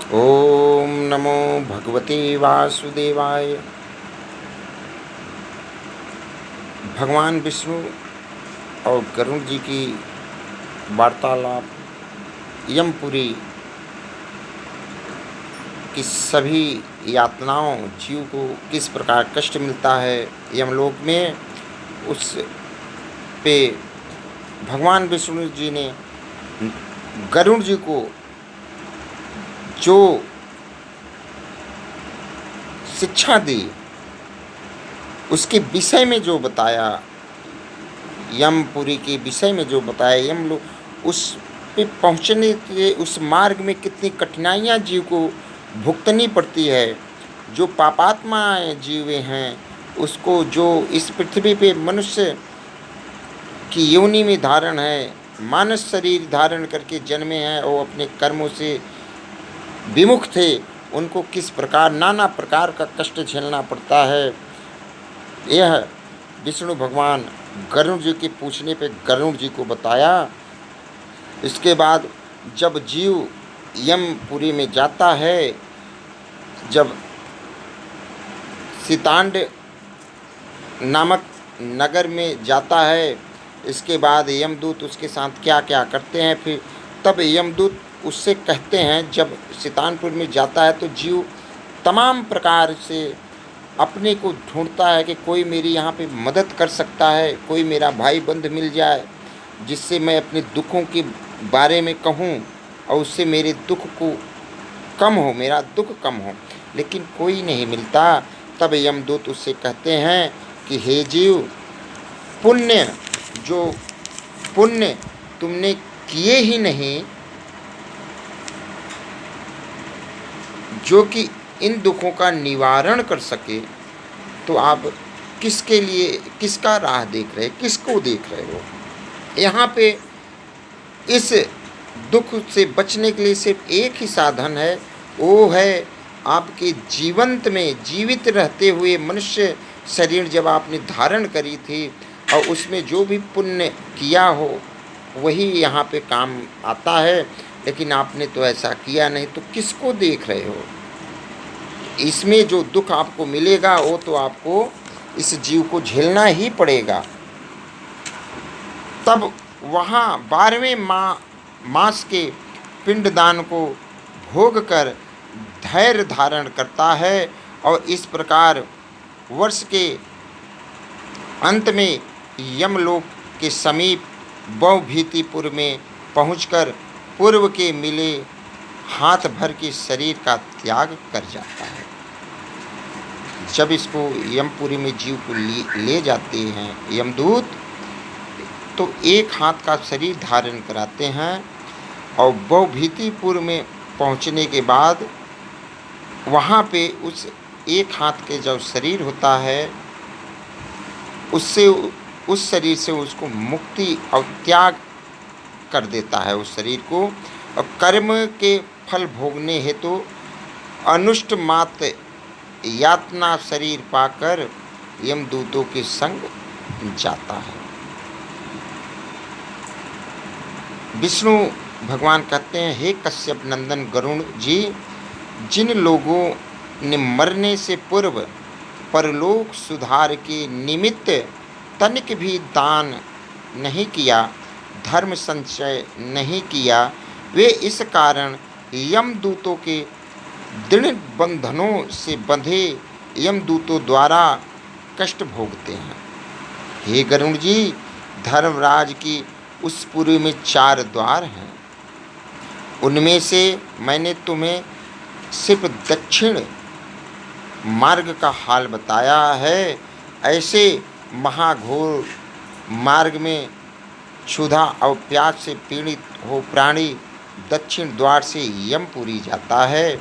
ओम नमो भगवते वासुदेवाय। भगवान विष्णु और गरुड़ जी की वार्तालाप यमपुरी की सभी यातनाओं जीव को किस प्रकार कष्ट मिलता है यमलोक में, उस पे भगवान विष्णु जी ने गरुड़ जी को जो शिक्षा दी उसके विषय में जो बताया, यमपुरी के विषय में जो बताया, यम लोग उस पे पहुँचने के उस मार्ग में कितनी कठिनाइयाँ जीव को भुगतनी पड़ती है। जो पापात्मा जीवे हैं उसको, जो इस पृथ्वी पे मनुष्य की योनि में धारण है, मानस शरीर धारण करके जन्मे हैं और अपने कर्मों से विमुख थे, उनको किस प्रकार नाना प्रकार का कष्ट झेलना पड़ता है। यह विष्णु भगवान गरुड़ जी के पूछने पे गरुड़ जी को बताया। इसके बाद जब जीव यमपुरी में जाता है, जब सीतांड नामक नगर में जाता है, इसके बाद यमदूत उसके साथ क्या क्या करते हैं, फिर तब यमदूत उससे कहते हैं, जब सीतानपुर में जाता है तो जीव तमाम प्रकार से अपने को ढूंढता है कि कोई मेरी यहाँ पे मदद कर सकता है, कोई मेरा भाई बंध मिल जाए जिससे मैं अपने दुखों के बारे में कहूँ और उससे मेरे दुख को कम हो, मेरा दुख कम हो, लेकिन कोई नहीं मिलता। तब यमदूत उससे कहते हैं कि हे जीव, पुण्य जो पुण्य तुमने किए ही नहीं, जो कि इन दुखों का निवारण कर सके, तो आप किसके लिए, किसका राह देख रहे, किसको देख रहे हो। यहाँ पे इस दुख से बचने के लिए सिर्फ एक ही साधन है, वो है आपके जीवंत में जीवित रहते हुए मनुष्य शरीर जब आपने धारण करी थी और उसमें जो भी पुण्य किया हो वही यहाँ पे काम आता है, लेकिन आपने तो ऐसा किया नहीं, तो किसको देख रहे हो। इसमें जो दुख आपको मिलेगा वो तो आपको इस जीव को झेलना ही पड़ेगा। तब वहाँ 12वें मास के पिंडदान को भोग कर धैर्य धारण करता है और इस प्रकार वर्ष के अंत में यमलोक के समीप बहुभीतिपुर में पहुंचकर पूर्व के मिले हाथ भर के शरीर का त्याग कर जाता है। जब इसको यमपुरी में जीव को ले जाते हैं यमदूत, तो एक हाथ का शरीर धारण कराते हैं और बहुभीतिपुर में पहुंचने के बाद वहाँ पे उस एक हाथ के जो शरीर होता है उससे, उस शरीर से उसको मुक्ति और त्याग कर देता है उस शरीर को, और कर्म के फल भोगने हेतु अनुष्ट मात्र यातना शरीर पाकर यमदूतों के संग जाता है। विष्णु भगवान कहते हैं, हे कश्यप नंदन गरुड़ जी, जिन लोगों ने मरने से पूर्व परलोक सुधार के निमित्त तनिक भी दान नहीं किया, धर्म संचय नहीं किया, वे इस कारण यमदूतों के दृढ़ बंधनों से बंधे यमदूतों द्वारा कष्ट भोगते हैं। हे गरुड़ जी, धर्मराज की उस पुरी में 4 द्वार हैं, उनमें से मैंने तुम्हें सिर्फ दक्षिण मार्ग का हाल बताया है। ऐसे महाघोर मार्ग में क्षुधा और प्यास से पीड़ित हो प्राणी दक्षिण द्वार से यमपुरी जाता है,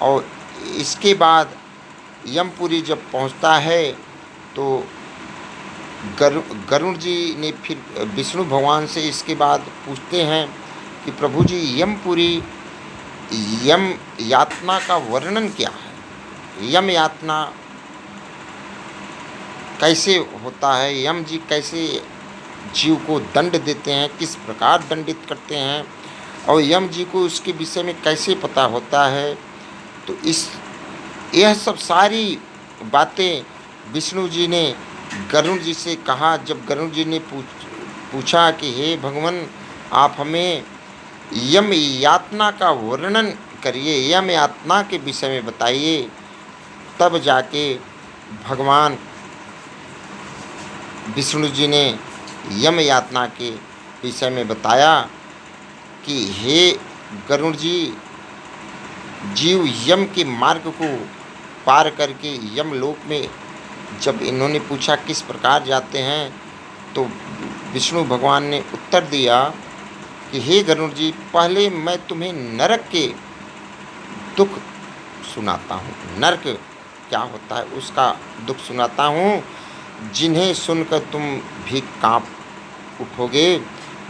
और इसके बाद यमपुरी जब पहुंचता है तो गरुड़ जी ने फिर विष्णु भगवान से इसके बाद पूछते हैं कि प्रभु जी, यमपुरी यम यातना का वर्णन क्या है, यम यातना कैसे होता है, यम जी कैसे जीव को दंड देते हैं, किस प्रकार दंडित करते हैं, और यम जी को उसके विषय में कैसे पता होता है। तो यह सब सारी बातें विष्णु जी ने गरुड़ जी से कहा। जब गरुड़ जी ने पूछा कि हे भगवान, आप हमें यम यातना का वर्णन करिए, यम यातना के विषय में बताइए। तब जाके भगवान विष्णु जी ने यम यातना के विषय में बताया कि हे गरुड़ जी, जीव यम के मार्ग को पार करके यम लोक में, जब इन्होंने पूछा किस प्रकार जाते हैं, तो विष्णु भगवान ने उत्तर दिया कि हे गरुड़ जी, पहले मैं तुम्हें नरक के दुख सुनाता हूँ। नरक क्या होता है उसका दुख सुनाता हूँ, जिन्हें सुनकर तुम भी कांप उठोगे।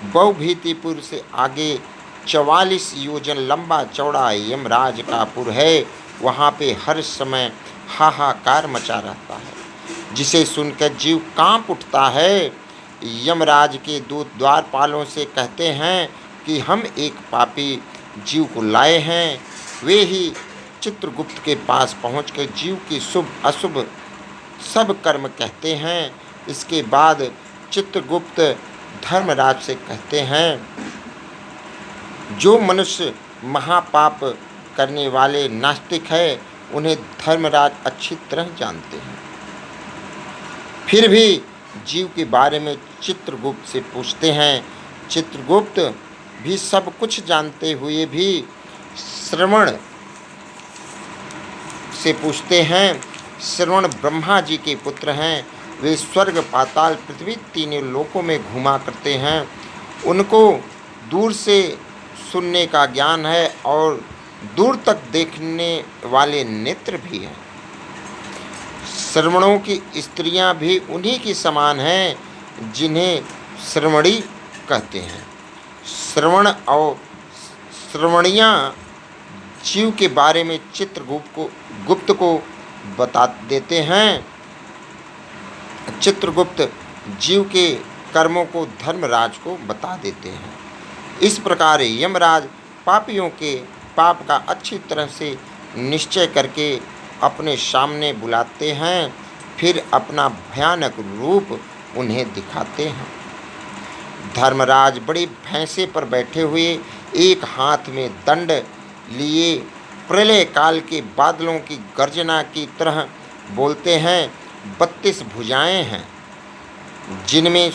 बहुभीतिपुर से आगे 44 योजन लंबा चौड़ा यमराज का पुर है। वहाँ पे हर समय हाहाकार मचा रहता है, जिसे सुनकर जीव कांप उठता है। यमराज के दूत द्वारपालों से कहते हैं कि हम एक पापी जीव को लाए हैं। वे ही चित्रगुप्त के पास पहुंचकर जीव की शुभ अशुभ सब कर्म कहते हैं। इसके बाद चित्रगुप्त धर्मराज से कहते हैं, जो मनुष्य महापाप करने वाले नास्तिक है, उन्हें धर्मराज अच्छी तरह जानते हैं। फिर भी जीव के बारे में चित्रगुप्त से पूछते हैं। चित्रगुप्त भी सब कुछ जानते हुए भी श्रवण से पूछते हैं। श्रवण ब्रह्मा जी के पुत्र हैं। वे स्वर्ग, पाताल, पृथ्वी तीनों लोकों में घूमा करते हैं। उनको दूर से सुनने का ज्ञान है और दूर तक देखने वाले नेत्र भी हैं। श्रवणों की स्त्रियां भी उन्हीं की समान हैं, जिन्हें श्रवणी कहते हैं। श्रवण और श्रवणियाँ जीव के बारे में चित्रगुप्त को बता देते हैं। चित्रगुप्त जीव के कर्मों को धर्मराज को बता देते हैं। इस प्रकार यमराज पापियों के पाप का अच्छी तरह से निश्चय करके अपने सामने बुलाते हैं, फिर अपना भयानक रूप उन्हें दिखाते हैं। धर्मराज बड़ी भैंसे पर बैठे हुए, एक हाथ में दंड लिए, प्रलय काल के बादलों की गर्जना की तरह बोलते हैं। 32 भुजाएं हैं, जिनमें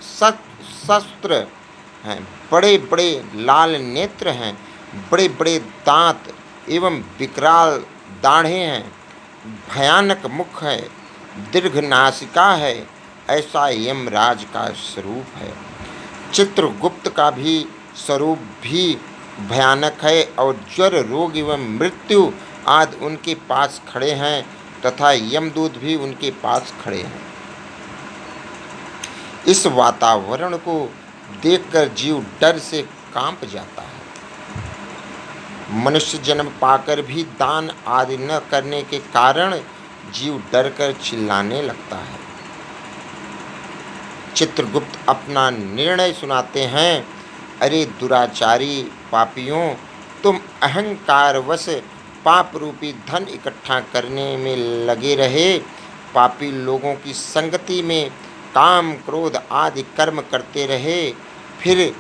शस्त्र हैं, बड़े बड़े लाल नेत्र हैं, बड़े बड़े दांत एवं विकराल दाढ़ें हैं, भयानक मुख है, दीर्घ नासिका है। ऐसा यमराज का स्वरूप है। चित्रगुप्त का भी स्वरूप भी भयानक है और ज्वर, रोग एवं मृत्यु आदि उनके पास खड़े हैं तथा यमदूत भी उनके पास खड़े हैं। इस वातावरण को देखकर जीव डर से कांप जाता है। मनुष्य जन्म पाकर भी दान आदि न करने के कारण जीव डरकर चिल्लाने लगता है। चित्रगुप्त अपना निर्णय सुनाते हैं। अरे दुराचारी पापियों, तुम अहंकारवश पाप रूपी धन इकट्ठा करने में लगे रहे। पापी लोगों की संगति में काम, क्रोध आदि कर्म करते रहे। फिर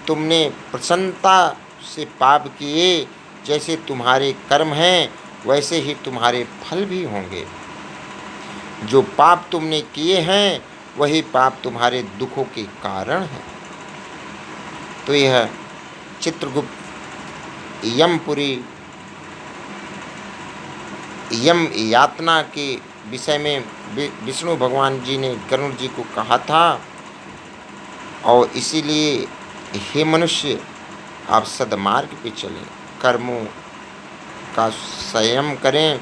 तुमने प्रसन्नता से पाप किए। जैसे तुम्हारे कर्म हैं, वैसे ही तुम्हारे फल भी होंगे। जो पाप तुमने किए हैं, वही पाप तुम्हारे दुखों के कारण है। तो यह चित्रगुप्त यमपुरी यम यातना के विषय में विष्णु भगवान जी ने गरुड़ जी को कहा था। और इसीलिए हे मनुष्य, आप सद्मार्ग पे चलें, कर्मों का संयम करें।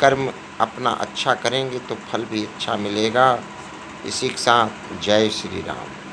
कर्म अपना अच्छा करेंगे तो फल भी अच्छा मिलेगा। इसी के साथ जय श्री राम।